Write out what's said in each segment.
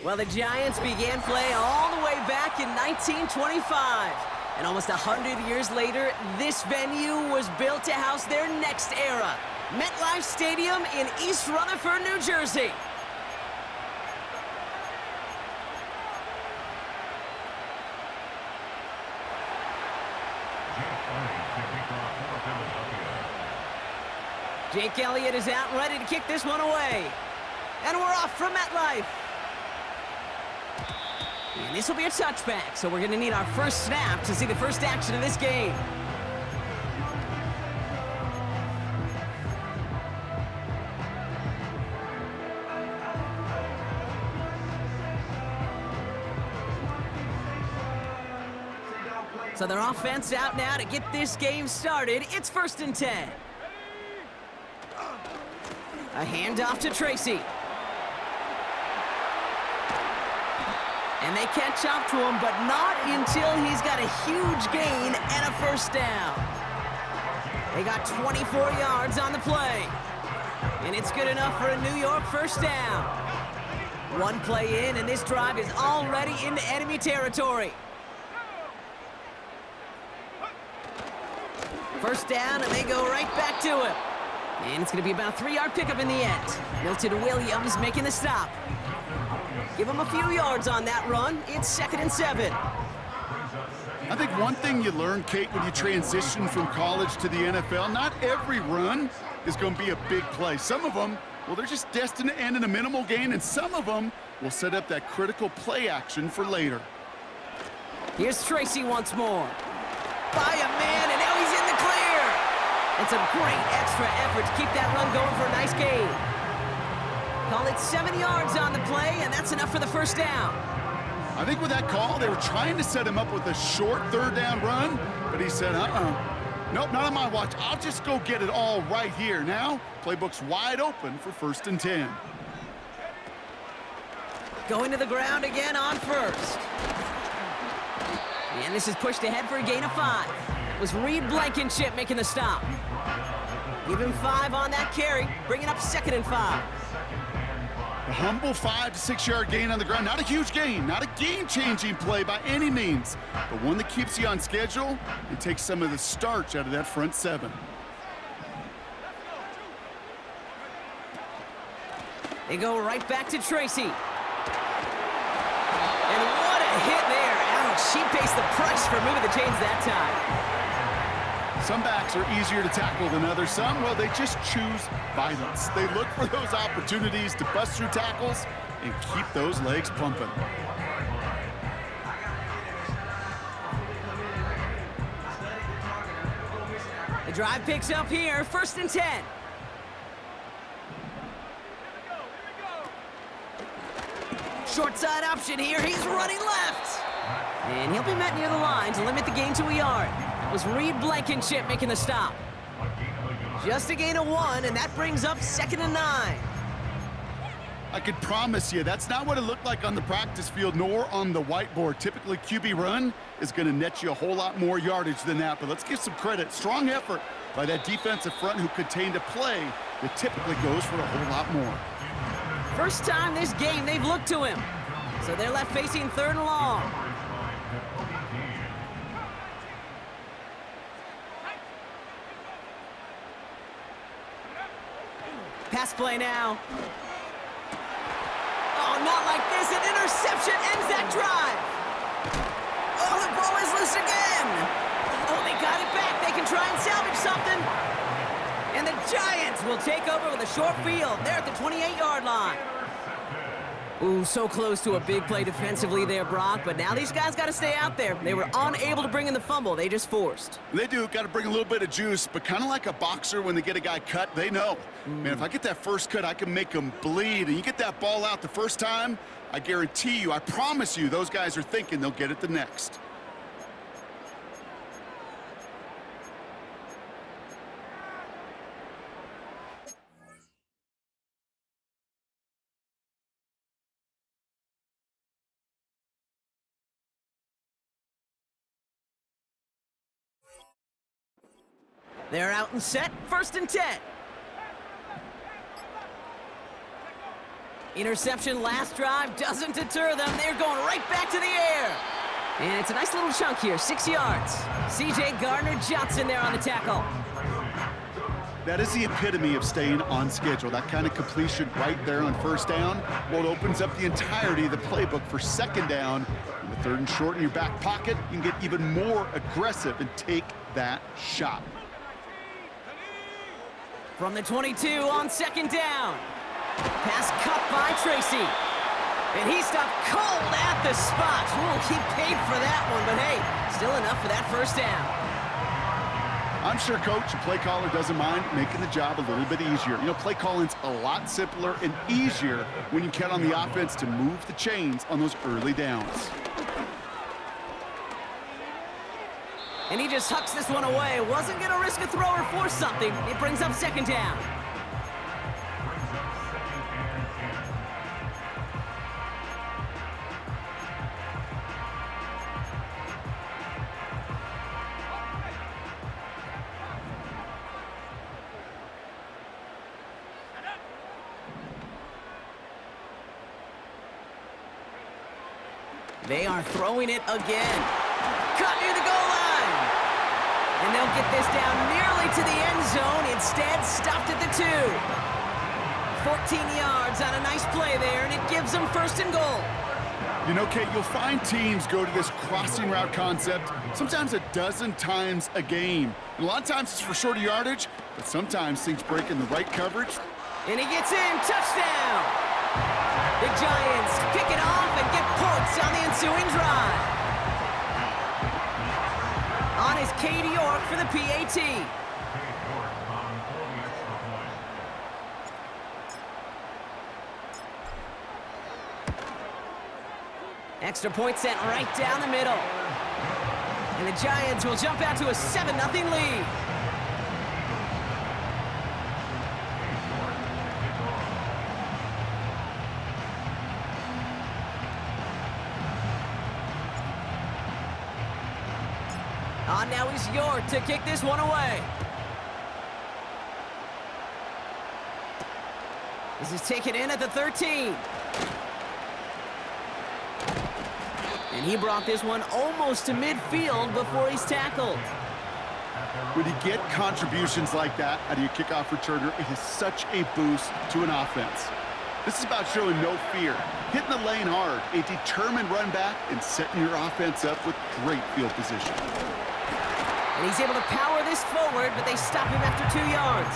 Well, the Giants began play all the way back in 1925. And almost 100 years later, this venue was built to house their next era. MetLife Stadium in East Rutherford, New Jersey. Jake Elliott is out ready to kick this one away. And we're off from MetLife. And this will be a touchback, so we're going to need our first snap to see the first action of this game. So their offense out now to get this game started. It's 1st and 10. A handoff to Tracy. And they catch up to him, but not until he's got a huge gain and a first down. They got 24 yards on the play. And it's good enough for a New York first down. One play in, and this drive is already into enemy territory. First down, and they go right back to him. And it's going to be about a 3-yard pickup in the end. Milton Williams making the stop. Give him a few yards on that run. It's 2nd and 7. I think one thing you learn, Kate, when you transition from college to the NFL, not every run is going to be a big play. Some of them, well, they're just destined to end in a minimal gain, and some of them will set up that critical play action for later. Here's Tracy once more. By a man, and now he's in the clear. It's a great extra effort to keep that run going for a nice gain. Call it 7 yards on the play, and that's enough for the first down. I think with that call, they were trying to set him up with a short 3rd down run, but he said, nope, not on my watch. I'll just go get it all right here. Now, playbook's wide open for 1st and 10. Going to the ground again on first. And this is pushed ahead for a gain of 5. It was Reed Blankenship making the stop. Give him 5 on that carry, bringing up 2nd and 5. A humble 5 to 6 yard gain on the ground. Not a huge gain, not a game-changing play by any means, but one that keeps you on schedule and takes some of the starch out of that front 7. They go right back to Tracy. And what a hit there. Ouch, she pays the price for moving the chains that time. Some backs are easier to tackle than others. Some, well, they just choose violence. They look for those opportunities to bust through tackles and keep those legs pumping. The drive picks up here, 1st and 10. Short side option here, he's running left. And he'll be met near the line to limit the gain to a yard. That was Reed Blankenship making the stop. Just a gain of 1, and that brings up 2nd and 9. I could promise you that's not what it looked like on the practice field nor on the whiteboard. Typically, QB run is going to net you a whole lot more yardage than that, but let's give some credit. Strong effort by that defensive front who contained a play that typically goes for a whole lot more. First time this game they've looked to him. So they're left facing 3rd and long. Pass play now. Oh, not like this. An interception ends that drive. Oh, the ball is loose again. Oh, they got it back. They can try and salvage something. And the Giants will take over with a short field. They're at the 28-yard line. Ooh, so close to a big play defensively there, Brock, but now these guys got to stay out there. They were unable to bring in the fumble. They just forced. They do. Got to bring a little bit of juice, but kind of like a boxer when they get a guy cut, they know. Man, if I get that first cut, I can make them bleed. And you get that ball out the first time, I guarantee you, I promise you, those guys are thinking they'll get it the next. They're out and set, 1st and 10. Interception last drive doesn't deter them. They're going right back to the air. And it's a nice little chunk here, 6 yards. C.J. Gardner-Johnson there on the tackle. That is the epitome of staying on schedule. That kind of completion right there on 1st down. Well, it opens up the entirety of the playbook for 2nd down. In the 3rd and short in your back pocket, you can get even more aggressive and take that shot. From the 22 on 2nd down. Pass cut by Tracy. And he stopped cold at the spot. Ooh, he paid for that one, but hey, still enough for that 1st down. I'm sure coach and play caller doesn't mind making the job a little bit easier. You know, play calling's a lot simpler and easier when you count on the offense to move the chains on those early downs. And he just hucks this one away. Wasn't going to risk a throw or force something. It brings up 2nd down. They are throwing it again. Cut near the goal line. And they'll get this down nearly to the end zone. Instead, stopped at the 2. 14 yards on a nice play there, and it gives them 1st and goal. You know, Kate, you'll find teams go to this crossing route concept sometimes a dozen times a game. And a lot of times it's for shorter yardage, but sometimes things break in the right coverage. And he gets in. Touchdown. The Giants pick it off and get points on the ensuing drive. On is Cade York for the PAT. Extra point sent right down the middle. And the Giants will jump out to a 7-0 lead. On now is York to kick this one away. This is taken in at the 13. And he brought this one almost to midfield before he's tackled. When you get contributions like that out of your kickoff returner, it is such a boost to an offense. This is about showing no fear, hitting the lane hard, a determined run back, and setting your offense up with great field position. And he's able to power this forward, but they stop him after 2 yards.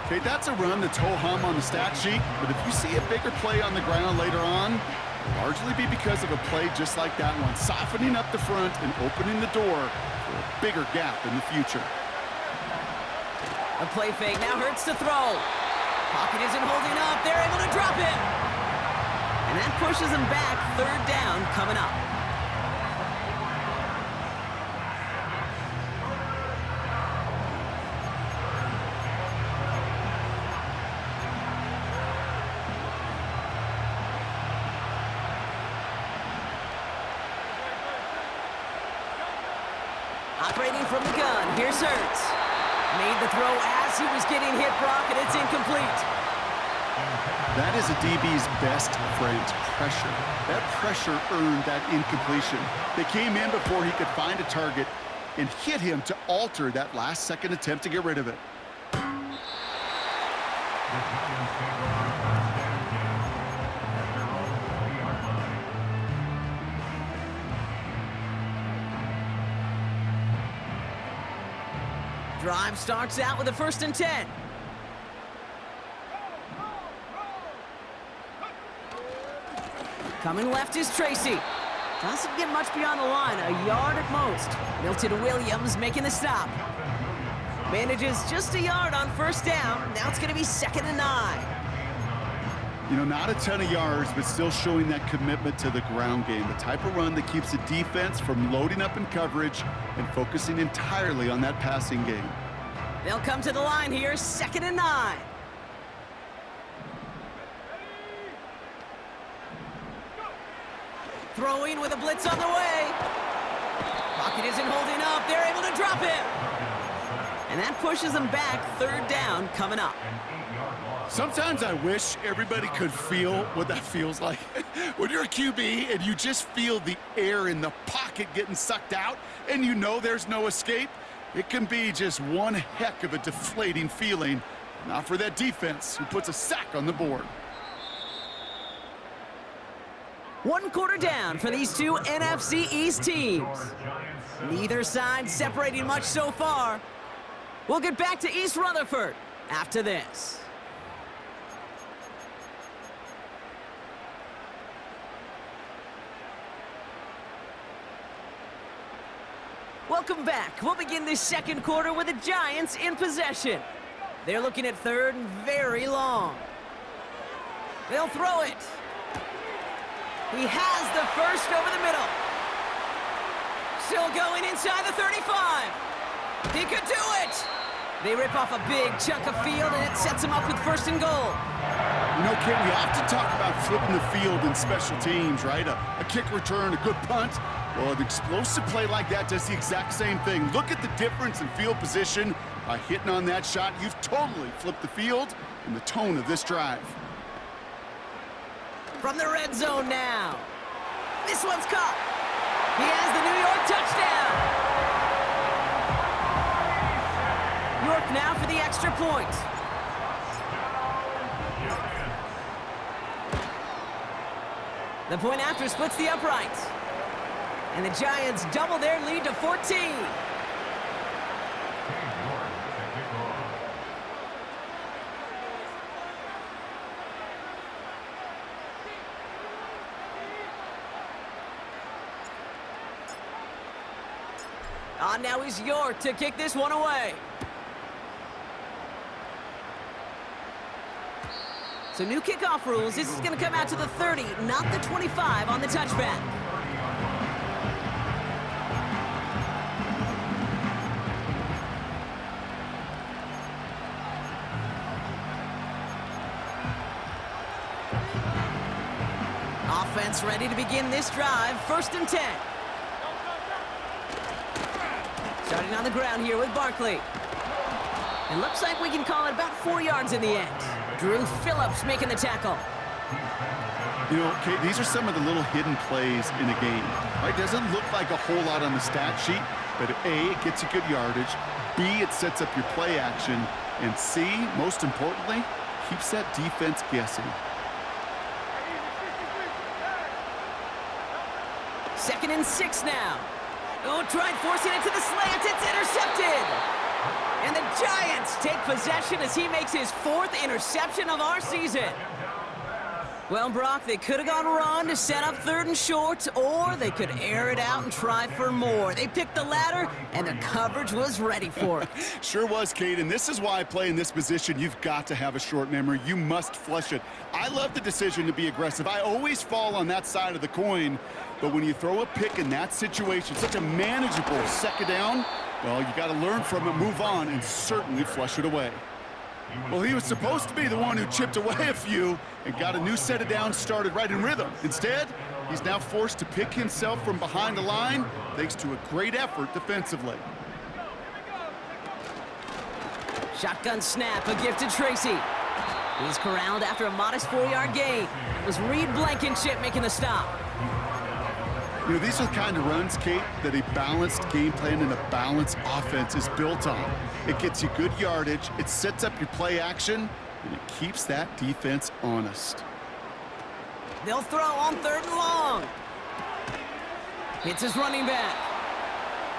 Okay, that's a run that's ho-hum on the stat sheet, but if you see a bigger play on the ground later on, it'll largely be because of a play just like that one, softening up the front and opening the door for a bigger gap in the future. A play fake now hurts to throw. Pocket isn't holding up. They're able to drop it. And that pushes them back. 3rd down coming up. Operating from the gun, here's Hurts. Made the throw as he was getting hit, Brock, and it's incomplete. That is a DB's best friend, pressure. That pressure earned that incompletion. They came in before he could find a target and hit him to alter that last-second attempt to get rid of it. Drive starts out with a 1st and 10. Coming left is Tracy. Doesn't get much beyond the line, a yard at most. Milton Williams making the stop. Manages just a yard on first down. Now it's going to be 2nd and 9. You know, not a ton of yards, but still showing that commitment to the ground game. The type of run that keeps the defense from loading up in coverage and focusing entirely on that passing game. They'll come to the line here, 2nd and 9. Throwing with a blitz on the way. Pocket isn't holding up. They're able to drop him. And that pushes them back. 3rd down coming up. Sometimes I wish everybody could feel what that feels like. When you're a QB and you just feel the air in the pocket getting sucked out and you know there's no escape, it can be just one heck of a deflating feeling. Not for that defense who puts a sack on the board. 1 quarter down for these two NFC East teams. Neither side separating much so far. We'll get back to East Rutherford after this. Welcome back. We'll begin this 2nd quarter with the Giants in possession. They're looking at 3rd and very long. They'll throw it. He has the first over the middle. Still going inside the 35. He could do it. They rip off a big chunk of field, and it sets him up with 1st and goal. You know, Kate, we often talk about flipping the field in special teams, right? A kick return, a good punt. Well, an explosive play like that does the exact same thing. Look at the difference in field position. By hitting on that shot, you've totally flipped the field and the tone of this drive. From the red zone now. This one's caught. He has the New York touchdown. York now for the extra point. The point after splits the uprights. And the Giants double their lead to 14. On now is York to kick this one away. So new kickoff rules. This is going to come out to the 30, not the 25 on the touchback. Offense ready to begin this drive. 1st and 10. Starting on the ground here with Barkley. It looks like we can call it about 4 yards in the end. Drew Phillips making the tackle. You know, Kate, these are some of the little hidden plays in a game. Right? Doesn't look like a whole lot on the stat sheet, but A, it gets you good yardage. B, it sets up your play action. And C, most importantly, keeps that defense guessing. 2nd and 6 now. Oh, tried forcing it to the slant. It's intercepted. And the Giants take possession as he makes his 4th interception of our season. Well, Brock, they could have gone run to set up 3rd and short, or they could air it out and try for more. They picked the latter, and the coverage was ready for it. Sure was, Kate, and this is why I play in this position. You've got to have a short memory. You must flush it. I love the decision to be aggressive. I always fall on that side of the coin, but when you throw a pick in that situation, such a manageable 2nd down, well, you got to learn from it, move on, and certainly flush it away. Well, he was supposed to be the one who chipped away a few and got a new set of downs started right in rhythm. Instead, he's now forced to pick himself from behind the line thanks to a great effort defensively. Shotgun snap, a gift to Tracy. He's corralled after a modest 4-yard gain. It was Reed Blankenship making the stop. You know, these are the kind of runs, Kate, that a balanced game plan and a balanced offense is built on. It gets you good yardage, it sets up your play action, and it keeps that defense honest. They'll throw on 3rd and long. Hits his running back.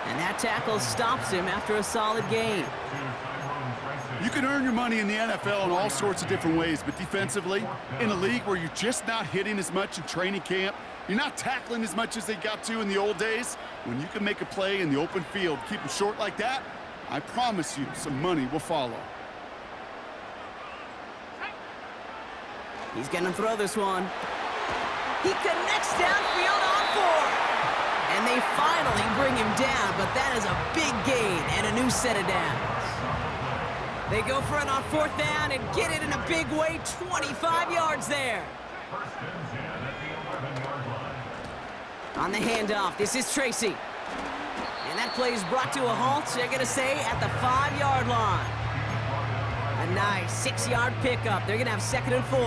And that tackle stops him after a solid gain. You can earn your money in the NFL in all sorts of different ways, but defensively, in a league where you're just not hitting as much in training camp, you're not tackling as much as they got to in the old days, when you can make a play in the open field, keep them short like that, I promise you some money will follow. He's gonna throw this one. He connects downfield on 4. And they finally bring him down, but that is a big gain and a new set of downs. They go for it on 4th down and get it in a big way, 25 yards there. On the handoff, this is Tracy. And that play is brought to a halt, so they're gonna say at the 5-yard line. A nice 6-yard pickup. They're gonna have 2nd and 4.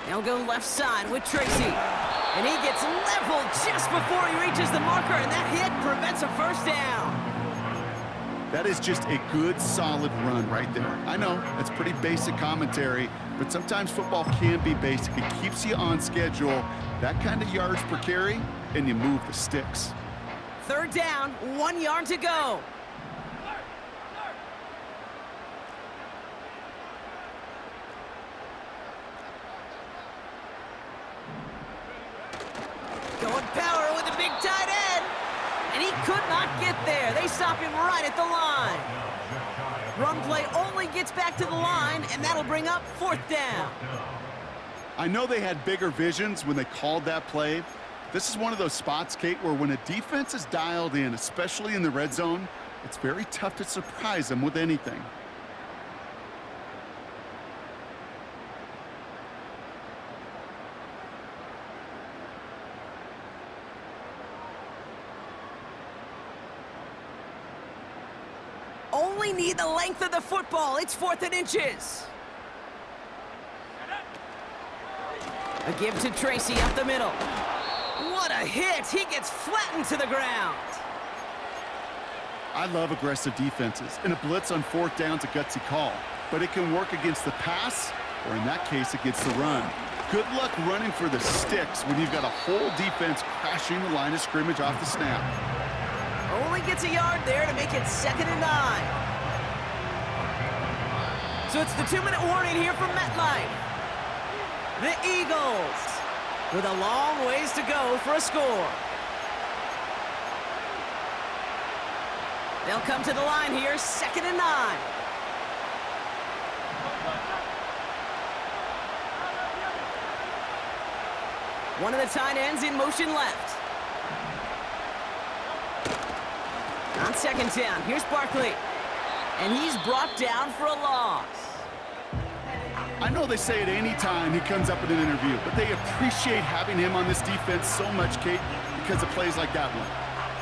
They'll go left side with Tracy. And he gets leveled just before he reaches the marker, and that hit prevents a 1st down. That is just a good, solid run right there. I know, that's pretty basic commentary, but sometimes football can be basic. It keeps you on schedule, that kind of yards per carry, and you move the sticks. 3rd down, 1 yard to go. Going power with a big tight end. And he could not get there. They stop him right at the line. Run play only gets back to the line, and that'll bring up 4th down. I know they had bigger visions when they called that play. This is one of those spots, Kate, where when a defense is dialed in, especially in the red zone, it's very tough to surprise them with anything. Only need the length of the football. It's 4th and inches. A give to Tracy up the middle. What a hit. He gets flattened to the ground. I love aggressive defenses, and a blitz on 4th down's a gutsy call, but it can work against the pass, or in that case, against the run. Good luck running for the sticks when you've got a whole defense crashing the line of scrimmage off the snap. Only gets a yard there to make it 2nd and 9. So it's the 2-minute warning here from MetLife. The Eagles with a long ways to go for a score. They'll come to the line here, 2nd and 9. One of the tight ends in motion left. On 2nd down, here's Barkley. And he's brought down for a loss. I know they say it any time he comes up in an interview, but they appreciate having him on this defense so much, Kate, because of plays like that one.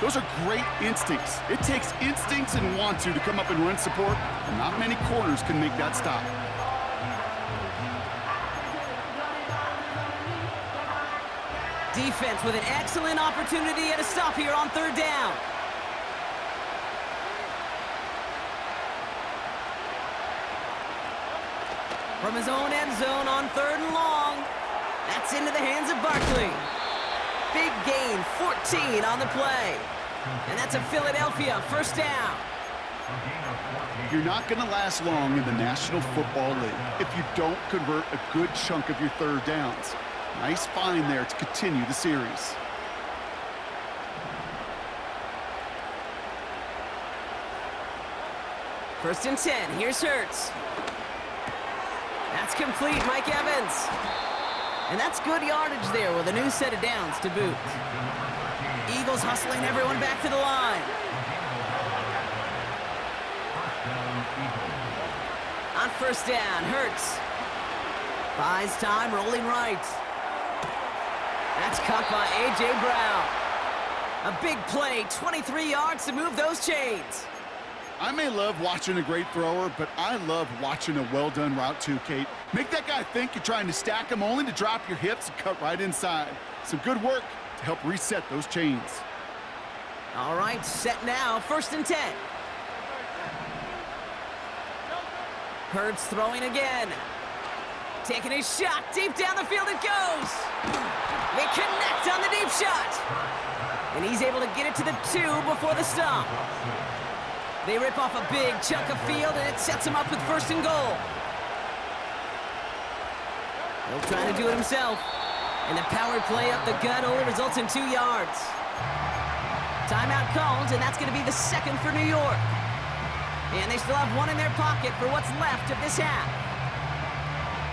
Those are great instincts. It takes instincts and want to come up and run support, and not many corners can make that stop. Defense with an excellent opportunity at a stop here on 3rd down. From his own end zone on 3rd and long. That's into the hands of Barkley. Big gain, 14 on the play. And that's a Philadelphia 1st down. You're not going to last long in the National Football League if you don't convert a good chunk of your 3rd downs. Nice find there to continue the series. First and 10, here's Hurts. That's complete, Mike Evans. And that's good yardage there with a new set of downs to boot. Eagles hustling everyone back to the line. On 1st down, Hurts. Buys time, rolling right. That's caught by A.J. Brown. A big play, 23 yards to move those chains. I may love watching a great thrower, but I love watching a well-done route too, Kate. Make that guy think you're trying to stack him only to drop your hips and cut right inside. Some good work to help reset those chains. All right, set now, 1st and 10. Hurts throwing again. Taking a shot, deep down the field it goes. They connect on the deep shot. And he's able to get it to the 2 before the stop. They rip off a big chunk of field, and it sets him up with 1st and goal. He'll try to do it himself. And the power play up the gut only results in 2 yards. Timeout called, and that's going to be the 2nd for New York. And they still have 1 in their pocket for what's left of this half.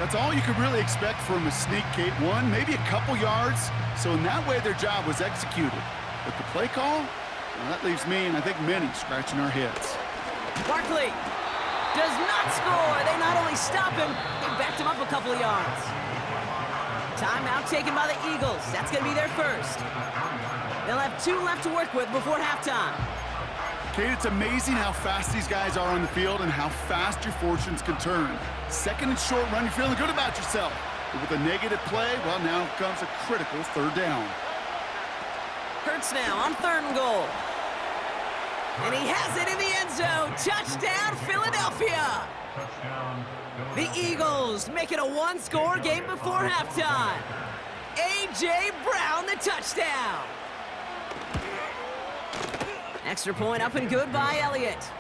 That's all you could really expect from a sneak, Kate. 1, maybe a couple yards. So in that way, their job was executed. But the play call, well, that leaves me, and I think many, scratching our heads. Barkley does not score. They not only stop him, they backed him up a couple of yards. Timeout taken by the Eagles. That's going to be their 1st. They'll have 2 left to work with before halftime. Kate, it's amazing how fast these guys are on the field and how fast your fortunes can turn. 2nd and short run, you're feeling good about yourself. But with a negative play, well, now comes a critical 3rd down. Hurts now on 3rd and goal. And he has it in the end zone. Touchdown, Philadelphia. The Eagles make it a 1-score game before halftime. A.J. Brown, the touchdown. Extra point up and good by Elliott.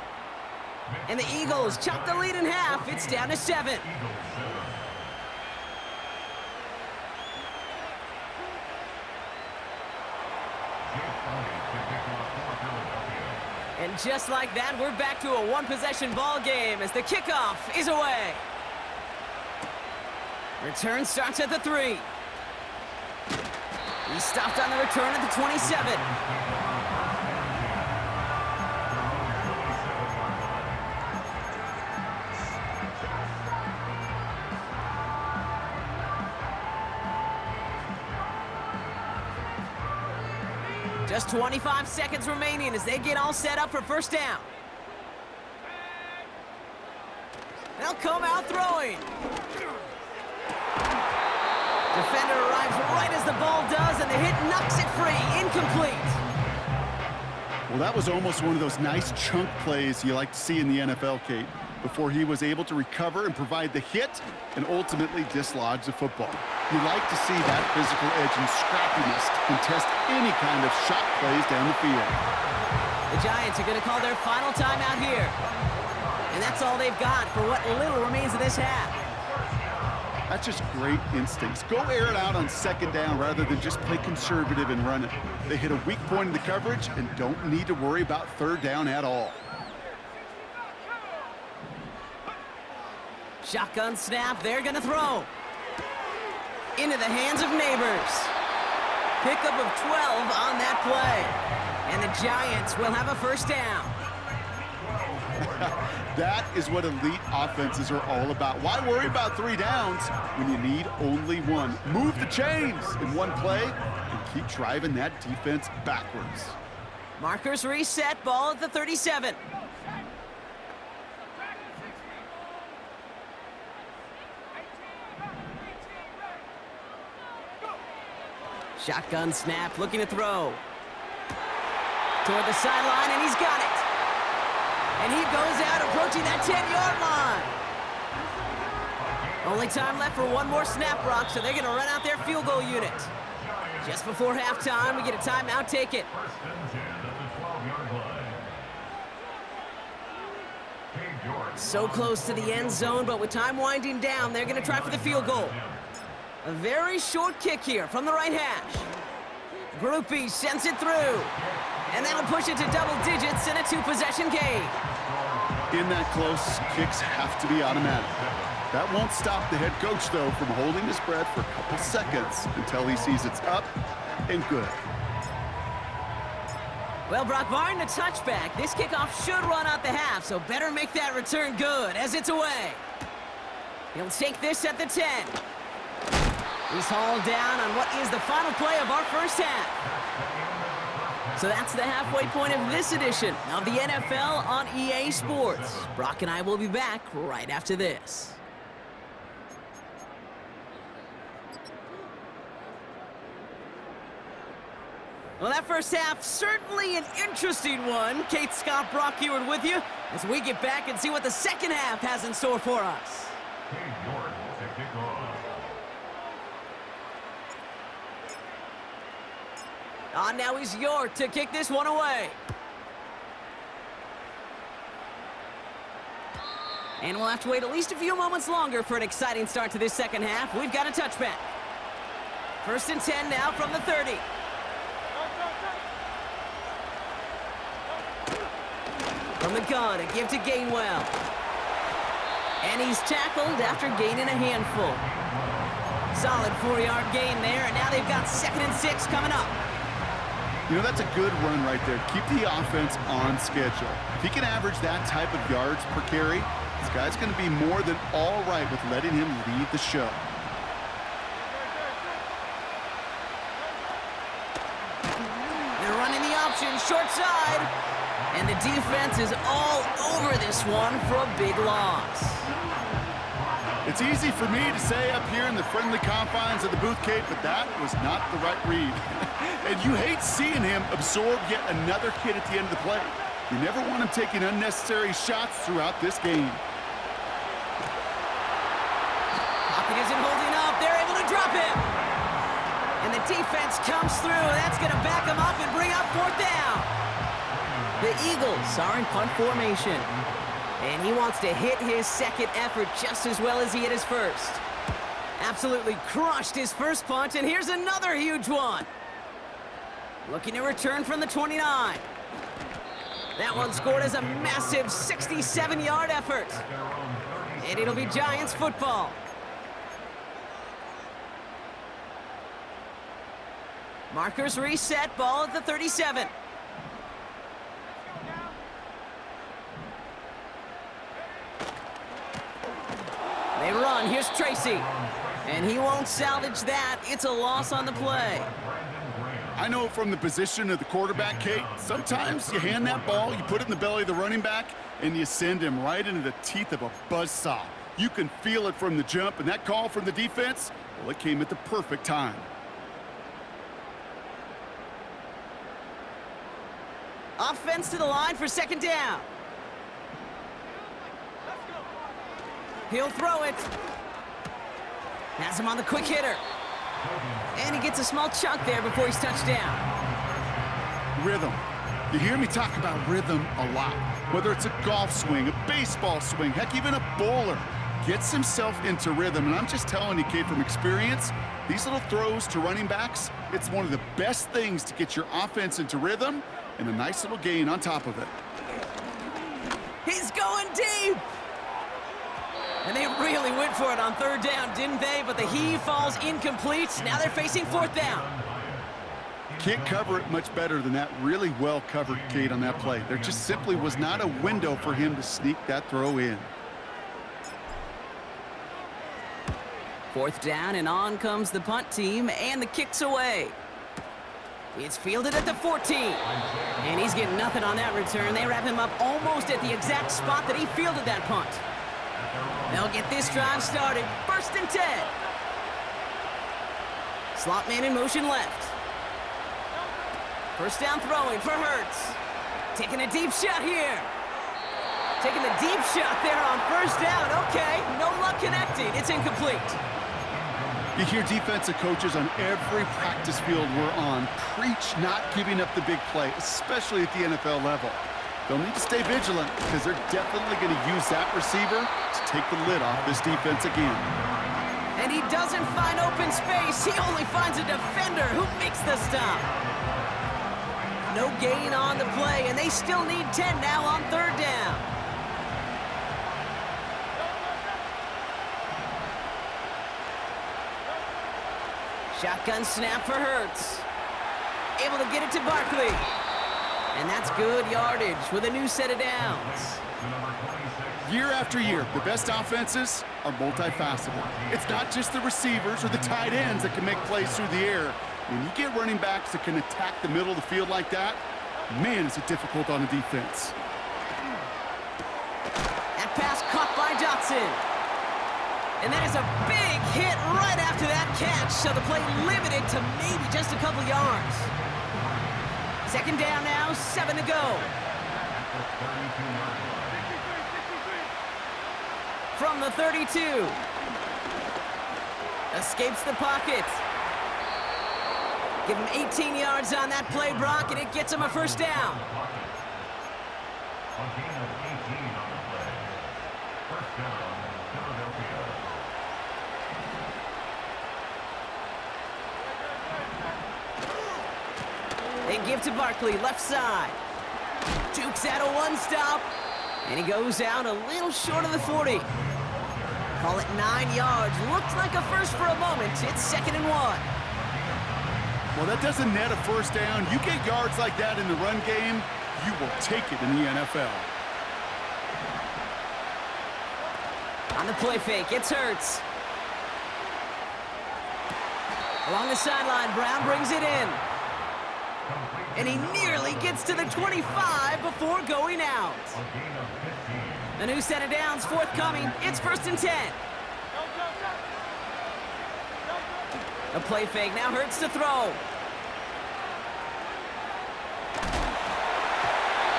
And the Eagles chop the lead in half. It's down to 7. And just like that, we're back to a 1-possession ball game as the kickoff is away. Return starts at the 3. He stopped on the return at the 27. Just 25 seconds remaining as they get all set up for 1st down. They'll come out throwing. Defender arrives right as the ball does, and the hit knocks it free. Incomplete. Well, that was almost one of those nice chunk plays you like to see in the NFL, Kate, before he was able to recover and provide the hit and ultimately dislodge the football. You like to see that physical edge and scrappiness to contest any kind of shot plays down the field. The Giants are going to call their final timeout here. And that's all they've got for what little remains of this half. That's just great instincts. Go air it out on 2nd down rather than just play conservative and run it. They hit a weak point in the coverage and don't need to worry about 3rd down at all. Shotgun snap, they're gonna throw. Into the hands of Neighbors. Pickup of 12 on that play. And the Giants will have a 1st down. That is what elite offenses are all about. Why worry about 3 downs when you need only 1? Move the chains in 1 play and keep driving that defense backwards. Markers reset, ball at the 37. Shotgun snap, looking to throw. Toward the sideline, and he's got it. And he goes out approaching that 10-yard line. Only time left for 1 more snap, Brock, so they're going to run out their field goal unit. Just before halftime, we get a timeout taken. So close to the end zone, but with time winding down, they're going to try for the field goal. A very short kick here from the right hash. Groupie sends it through. And that'll push it to double digits in a 2-possession game. In that close, kicks have to be automatic. That won't stop the head coach, though, from holding his breath for a couple seconds until he sees it's up and good. Well, Brock, barring the touchback, this kickoff should run out the half, so better make that return good as it's away. He'll take this at the 10. He's hauled down on what is the final play of our 1st half. So that's the halfway point of this edition of the NFL on EA Sports. Brock and I will be back right after this. Well, that first half, certainly an interesting one. Kate, Scott, Brock Eward with you as we get back and see what the second half has in store for us. Now he's York to kick this one away. And we'll have to wait at least a few moments longer for an exciting start to this second half. We've got a touchback. 1st and 10 now from the 30. From the gun, a give to Gainwell. And he's tackled after gaining a handful. Solid 4-yard gain there, and now they've got 2nd and 6 coming up. You know, that's a good run right there. Keep the offense on schedule. If he can average that type of yards per carry, this guy's going to be more than all right with letting him lead the show. They're running the option, short side. And the defense is all over this one for a big loss. It's easy for me to say up here in the friendly confines of the booth, Kate, but that was not the right read. And you hate seeing him absorb yet another hit at the end of the play. You never want him taking unnecessary shots throughout this game. Pocket isn't holding up. They're able to drop him. And the defense comes through. That's going to back him up and bring up 4th down. The Eagles are in punt formation. And he wants to hit his second effort just as well as he hit his first. Absolutely crushed his first punt, and here's another huge one. Looking to return from the 29. That one scored as a massive 67-yard effort. And it'll be Giants football. Markers reset, ball at the 37. They run, here's Tracy. And he won't salvage that. It's a loss on the play. I know from the position of the quarterback, Kate, sometimes you hand that ball, you put it in the belly of the running back, and you send him right into the teeth of a buzzsaw. You can feel it from the jump, and that call from the defense, well, it came at the perfect time. Offense to the line for 2nd down. He'll throw it. Has him on the quick hitter. And he gets a small chunk there before he's touched down. Rhythm. You hear me talk about rhythm a lot. Whether it's a golf swing, a baseball swing, heck, even a bowler gets himself into rhythm. And I'm just telling you, Kate, from experience, these little throws to running backs, it's one of the best things to get your offense into rhythm and a nice little gain on top of it. He's going deep. And they really went for it on 3rd down, didn't they? But the heave falls incomplete. Now they're facing 4th down. Can't cover it much better than that. Really well covered, Kate, on that play. There just simply was not a window for him to sneak that throw in. 4th down, and on comes the punt team, and the kick's away. It's fielded at the 14. And he's getting nothing on that return. They wrap him up almost at the exact spot that he fielded that punt. They'll get this drive started. 1st and 10. Slot man in motion left. 1st down throwing for Hurts. Taking a deep shot here. Taking the deep shot there on 1st down. Okay, no luck connecting. It's incomplete. You hear defensive coaches on every practice field we're on preach not giving up the big play, especially at the NFL level. They'll need to stay vigilant because they're definitely going to use that receiver to take the lid off this defense again. And he doesn't find open space. He only finds a defender who makes the stop. No gain on the play, and they still need 10 now on 3rd down. Shotgun snap for Hurts. Able to get it to Barkley. And that's good yardage with a new set of downs. Year after year, the best offenses are multifaceted. It's not just the receivers or the tight ends that can make plays through the air. When you get running backs that can attack the middle of the field like that, man, is it difficult on the defense. That pass caught by Dotson. And that is a big hit right after that catch, so the play limited to maybe just a couple yards. 2nd down now, 7 to go. From the 32. Escapes the pocket. Give him 18 yards on that play, Brock, and it gets him a first down. They give to Barkley, left side. Jukes out a one-stop, and he goes out a little short of the 40. Call it 9 yards. Looked like a first for a moment. It's 2nd and 1. Well, that doesn't net a first down. You get yards like that in the run game, you will take it in the NFL. On the play fake, it's Hurts. Along the sideline, Brown brings it in. And he nearly gets to the 25 before going out. A new set of downs forthcoming. It's 1st and 10. A play fake, now Hurts to throw.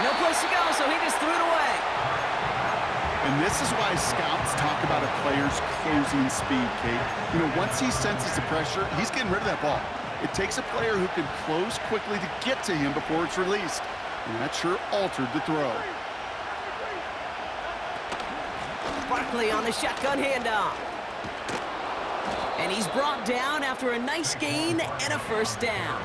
No place to go, so he just threw it away. And this is why scouts talk about a player's closing speed, Kate. You know, once he senses the pressure, he's getting rid of that ball. It takes a player who can close quickly to get to him before it's released. And that sure altered the throw. Barkley on the shotgun handoff. And he's brought down after a nice gain and a first down.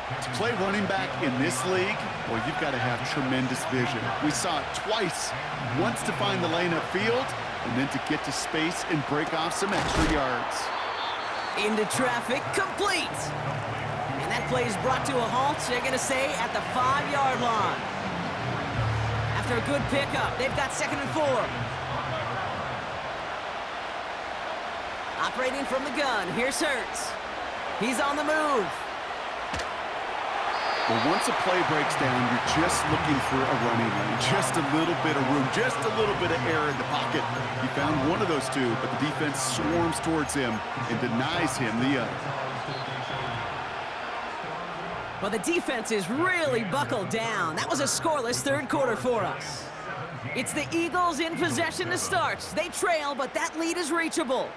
To play running back in this league, well, you've got to have tremendous vision. We saw it twice. Once to find the lane upfield, and then to get to space and break off some extra yards. Into traffic, complete. And that play is brought to a halt, they're going to say, at the 5-yard line. After a good pickup, they've got 2nd and 4. Operating from the gun, here's Hurts. He's on the move. Well, once a play breaks down, you're just looking for a running lane. Just a little bit of room, just a little bit of air in the pocket. He found one of those two, but the defense swarms towards him and denies him the other. Well, the defense is really buckled down. That was a scoreless 3rd quarter for us. It's the Eagles in possession to start. They trail, but that lead is reachable.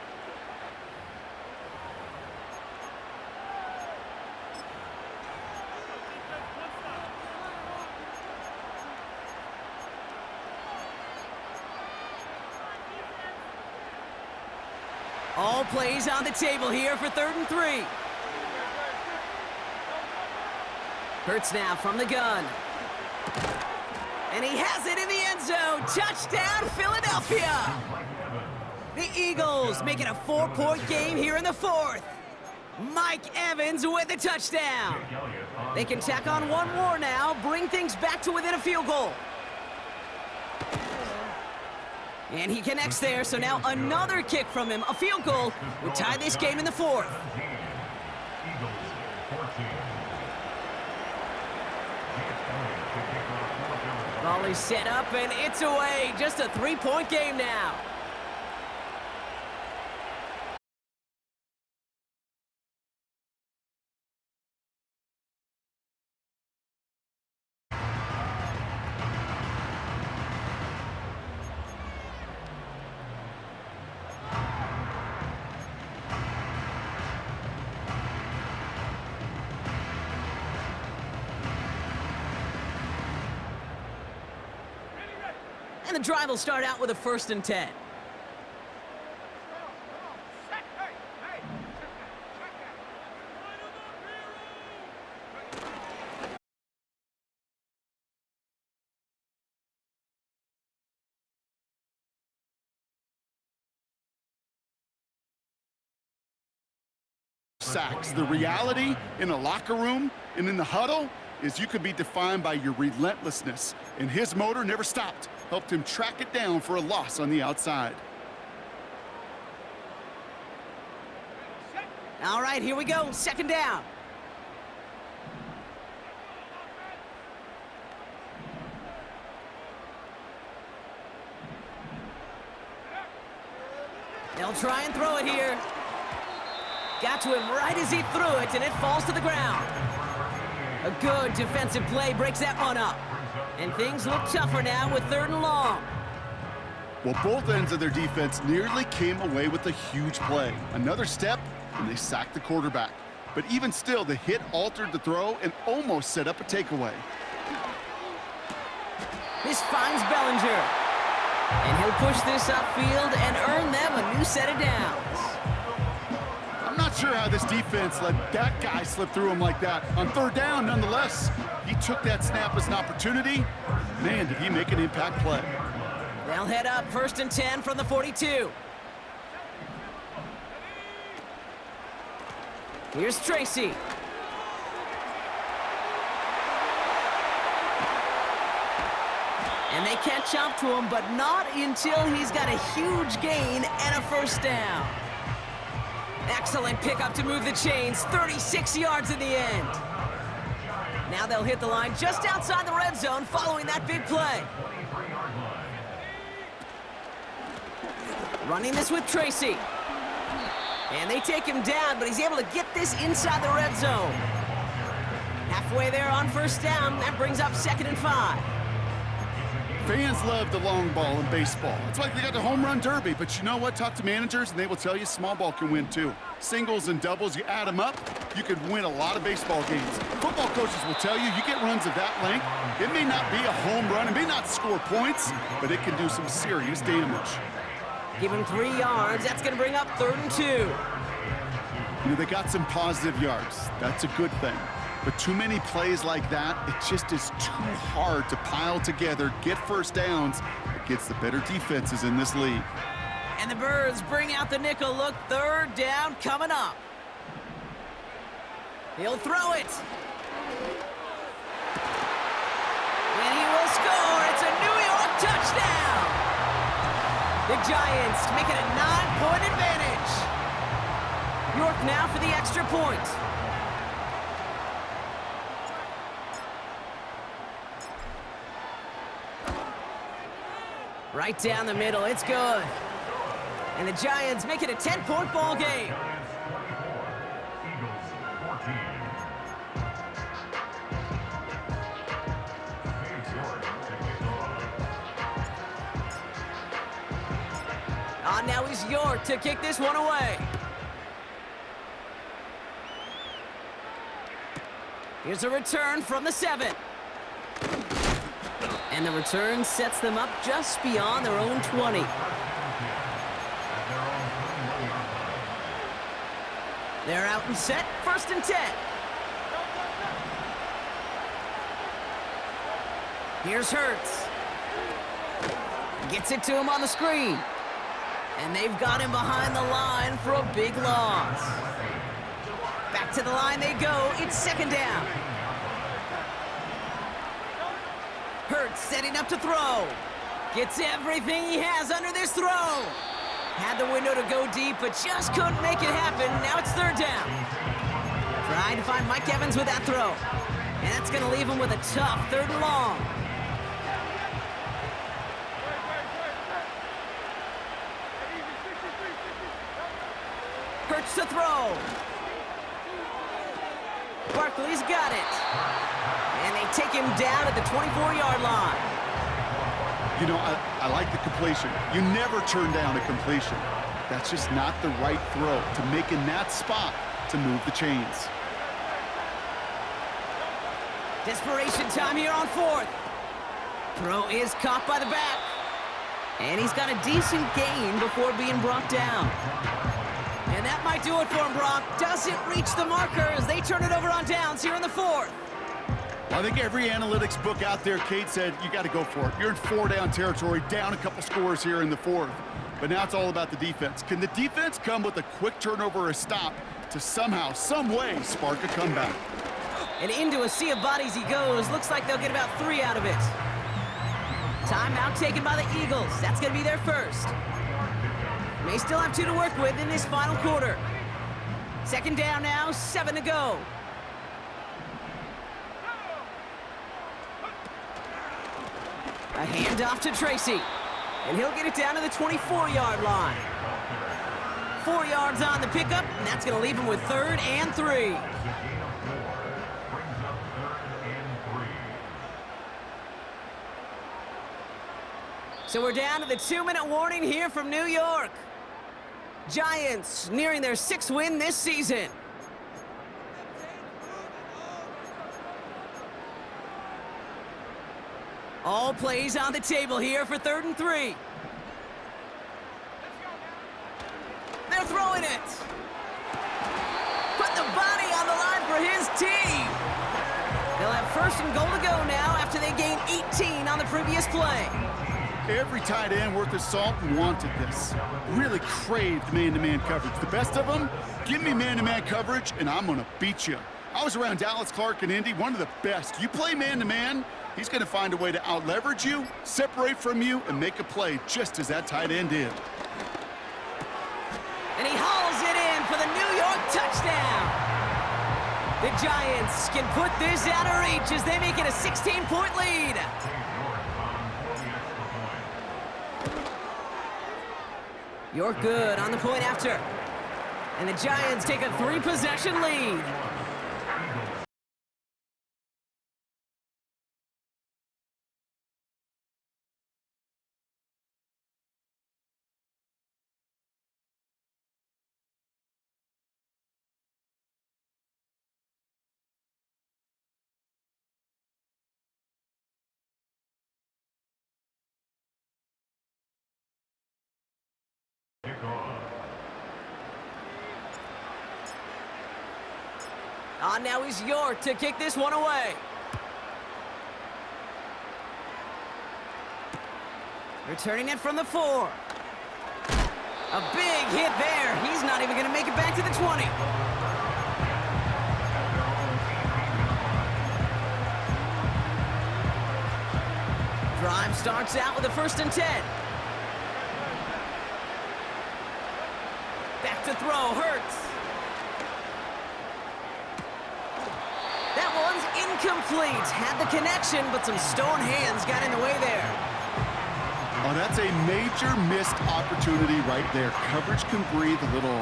All plays on the table here for 3rd and 3. Hurts now from the gun. And he has it in the end zone. Touchdown, Philadelphia. The Eagles make it a 4-point game here in the 4th. Mike Evans with the touchdown. They can tack on one more now, bring things back to within a field goal. And he connects there, so now another kick from him. A field goal would tie this game in the 4th. Ball is set up, and it's away. Just a 3-point game now. And the drive will start out with a 1st and 10. Sacks. The reality in a locker room and in the huddle is you could be defined by your relentlessness, and his motor never stopped. Helped him track it down for a loss on the outside. All right, here we go. 2nd down. They'll try and throw it here. Got to him right as he threw it, and it falls to the ground. A good defensive play breaks that one up. And things look tougher now with 3rd and long. Well, both ends of their defense nearly came away with a huge play. Another step, and they sacked the quarterback. But even still, the hit altered the throw and almost set up a takeaway. This finds Bellinger. And he'll push this upfield and earn them a new set of downs. I'm not sure how this defense let that guy slip through him like that. On third down, nonetheless, he took that snap as an opportunity. Man, did he make an impact play. They'll head up 1st and 10 from the 42. Here's Tracy. And they catch up to him, but not until he's got a huge gain and a first down. Excellent pickup to move the chains, 36 yards in the end. Now they'll hit the line just outside the red zone following that big play. Running this with Tracy. And they take him down, but he's able to get this inside the red zone. Halfway there on first down, that brings up 2nd and 5. Fans love the long ball in baseball. It's like they got the home run derby, but you know what? Talk to managers and they will tell you small ball can win too. Singles and doubles, you add them up, you could win a lot of baseball games. Football coaches will tell you get runs of that length. It may not be a home run, it may not score points, but it can do some serious damage. Give him 3 yards. That's going to bring up 3rd and 2. You know, they got some positive yards. That's a good thing. But too many plays like that, it just is too hard to pile together, get first downs against the better defenses in this league. And the Birds bring out the nickel look. 3rd down coming up. He'll throw it. And he will score. It's a New York touchdown. The Giants make it a 9-point advantage. York now for the extra point. Right down the middle, it's good. And the Giants make it a 10-point ball game. Now is York to kick this one away. Here's a return from the 7. And the return sets them up just beyond their own 20. They're out and set, 1st and 10. Here's Hurts. Gets it to him on the screen. And they've got him behind the line for a big loss. Back to the line they go. It's 2nd down. Hurts setting up to throw. Gets everything he has under this throw. Had the window to go deep, but just couldn't make it happen. Now it's 3rd down. Trying to find Mike Evans with that throw. And that's going to leave him with a tough 3rd and long. Hurts to throw. Barkley's got it. And they take him down at the 24-yard line. You know, I like the completion. You never turn down a completion. That's just not the right throw to make in that spot to move the chains. Desperation time here on 4th. Throw is caught by the back. And he's got a decent gain before being brought down. And that might do it for him, Brock. Doesn't reach the marker as they turn it over on downs here in the 4th. I think every analytics book out there, Kate, said you got to go for it. You're in 4-down territory, down a couple scores here in the 4th. But now it's all about the defense. Can the defense come with a quick turnover or a stop to somehow, some way, spark a comeback? And into a sea of bodies he goes. Looks like they'll get about 3 out of it. Timeout taken by the Eagles. That's going to be their first. May still have 2 to work with in this final quarter. 2nd down now, 7 to go. A handoff to Tracy. And he'll get it down to the 24-yard line. 4 yards on the pickup, and that's going to leave him with 3rd and 3. So we're down to the 2-minute warning here from New York. Giants nearing their 6th win this season. All plays on the table here for 3rd and 3. They're throwing it. Put the body on the line for his team. They'll have 1st and goal to go now after they gained 18 on the previous play. Every tight end worth his salt wanted this. Really craved man-to-man coverage. The best of them, give me man-to-man coverage and I'm gonna beat you. I was around Dallas Clark and Indy, one of the best. You play man-to-man, he's gonna find a way to out-leverage you, separate from you, and make a play just as that tight end did. And he hauls it in for the New York touchdown. The Giants can put this out of reach as they make it a 16-point lead. You're good on the point after. And the Giants take a 3-possession lead. Now is York to kick this one away. Returning it from the 4. A big hit there. He's not even going to make it back to the 20. Drive starts out with a 1st and 10. Back to throw, Hurts. That one's incomplete. Had the connection, but some stone hands got in the way there. Oh, that's a major missed opportunity right there. Coverage can breathe a little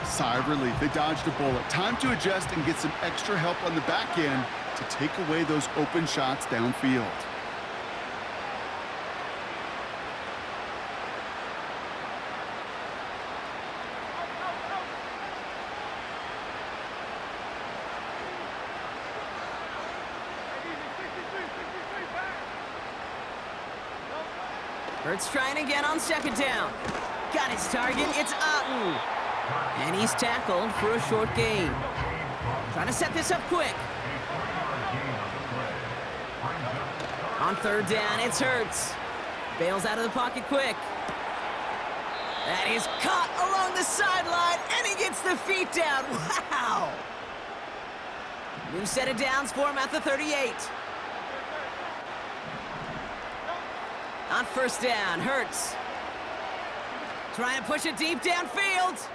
sigh of relief. They dodged a bullet. Time to adjust and get some extra help on the back end to take away those open shots downfield. Hurts trying again on 2nd down. Got his target, it's Otten. And he's tackled for a short gain. Trying to set this up quick. On 3rd down, it's Hurts. Bails out of the pocket quick. That is caught along the sideline, and he gets the feet down. Wow! New set of downs for him at the 38. On 1st down, Hurts. Trying to push it deep downfield.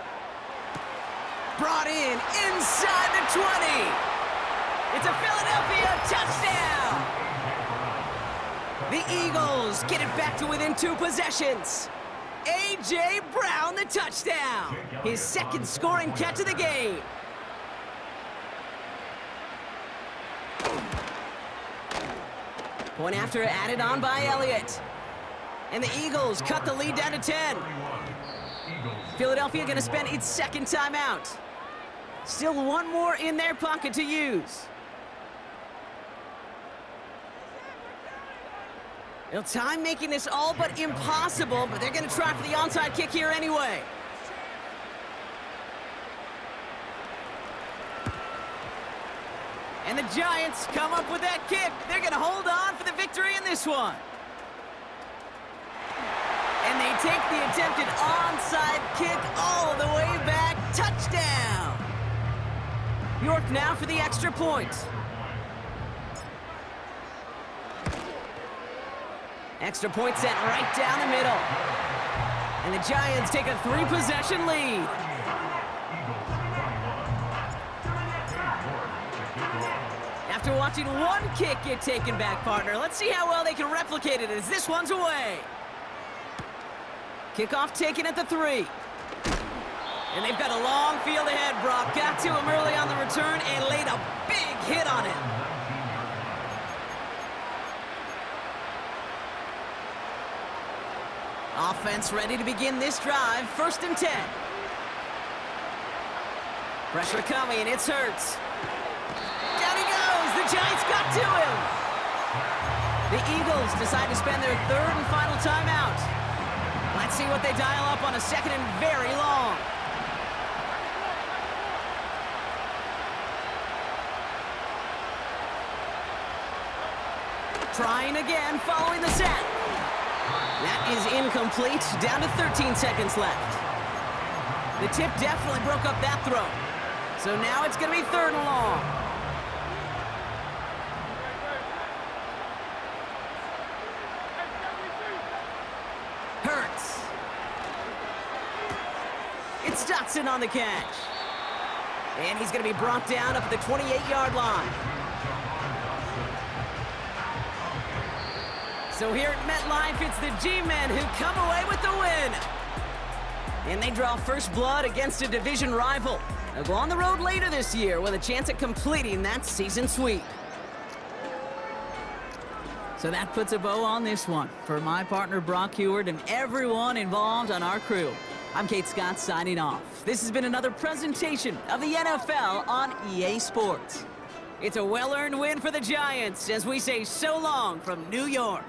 Brought in inside the 20. It's a Philadelphia touchdown. The Eagles get it back to within 2 possessions. A.J. Brown, the touchdown. His 2nd scoring catch of the game. Point after added on by Elliott. And the Eagles cut the lead down to 10. Philadelphia going to spend its 2nd timeout. Still one more in their pocket to use. It'll time making this all but impossible, but they're going to try for the onside kick here anyway. And the Giants come up with that kick. They're going to hold on for the victory in this one. And they take the attempted onside kick all the way back. Touchdown! York now for the extra point. Extra point sent right down the middle. And the Giants take a 3-possession lead. After watching one kick get taken back, partner, let's see how well they can replicate it as this one's away. Kickoff taken at the 3. And they've got a long field ahead, Brock. Got to him early on the return and laid a big hit on him. Offense ready to begin this drive. 1st and 10. Pressure coming, it's Hurts. Down he goes, the Giants got to him. The Eagles decide to spend their third and final timeout. Let's see what they dial up on a second and very long. Trying again, following the set. That is incomplete, down to 13 seconds left. The tip definitely broke up that throw. So now it's going to be third and long. Hurts. It's Dotson on the catch. And he's going to be brought down up at the 28-yard line. So here at MetLife, it's the G-Men who come away with the win. And they draw first blood against a division rival. They'll go on the road later this year with a chance at completing that season sweep. So that puts a bow on this one. For my partner Brock Heward and everyone involved on our crew, I'm Kate Scott signing off. This has been another presentation of the NFL on EA Sports. It's a well-earned win for the Giants as we say so long from New York.